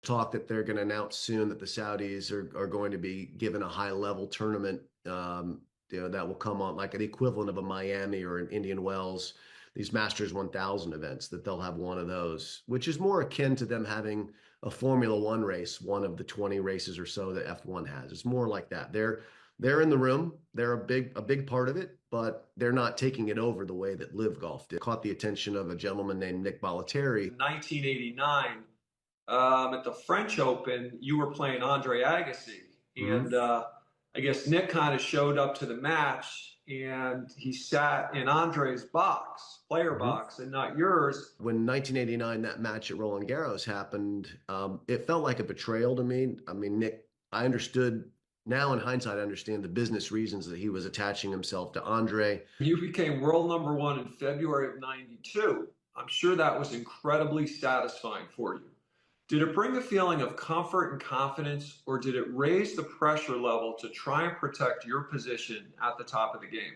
Talk that they're going to announce soon that the Saudis are going to be given a high level tournament, that will come on like an equivalent of a Miami or an Indian Wells, these Masters 1000 events, that they'll have one of those, which is more akin to them having a Formula One race, one of the 20 races or so that F1 has. It's more like that. They're in the room. They're a big part of it, but they're not taking it over the way that Live Golf did. Caught the attention of a gentleman named Nick Bollettieri. In 1989, at the French Open, you were playing Andre Agassi, Mhm. and I guess Nick kind of showed up to the match, and he sat in Andre's box, player Mhm. box, and not yours. When 1989, that match at Roland Garros happened, it felt like a betrayal to me. I mean, Nick, I understood now in hindsight, I understand the business reasons that he was attaching himself to Andre. You became world number one in February of '92. I'm sure that was incredibly satisfying for you. Did it bring a feeling of comfort and confidence, or did it raise the pressure level to try and protect your position at the top of the game?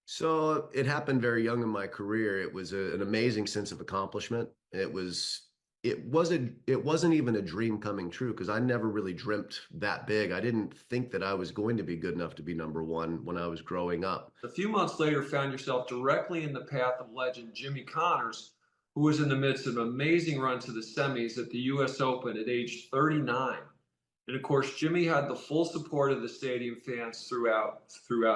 So it happened very young in my career. It was an amazing sense of accomplishment. It wasn't even a dream coming true because I never really dreamt that big. I didn't think that I was going to be good enough to be number one when I was growing up. A few months later, found yourself directly in the path of legend Jimmy Connors, who was in the midst of an amazing run to the semis at the US Open at age 39. And of course, Jimmy had the full support of the stadium fans throughout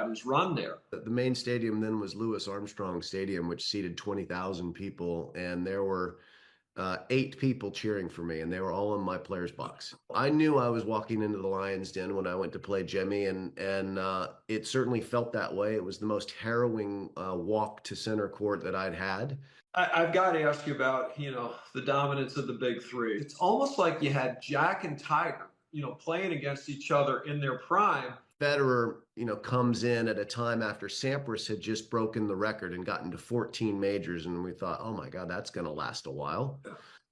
his run there. The main stadium then was Louis Armstrong Stadium, which seated 20,000 people, and there were 8 people cheering for me, and they were all in my players box. I knew I was walking into the Lions Den when I went to play Jimmy, and it certainly felt that way. It was the most harrowing walk to center court that I'd had. I've got to ask you about, the dominance of the big three. It's almost like you had Jack and Tiger, playing against each other in their prime. Federer, comes in at a time after Sampras had just broken the record and gotten to 14 majors, and we thought, oh my God, that's going to last a while.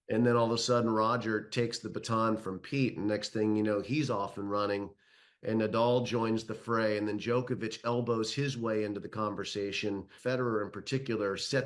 And then all of a sudden, Roger takes the baton from Pete, and next thing you know, he's off and running. And Nadal joins the fray, and then Djokovic elbows his way into the conversation. Federer, in particular, set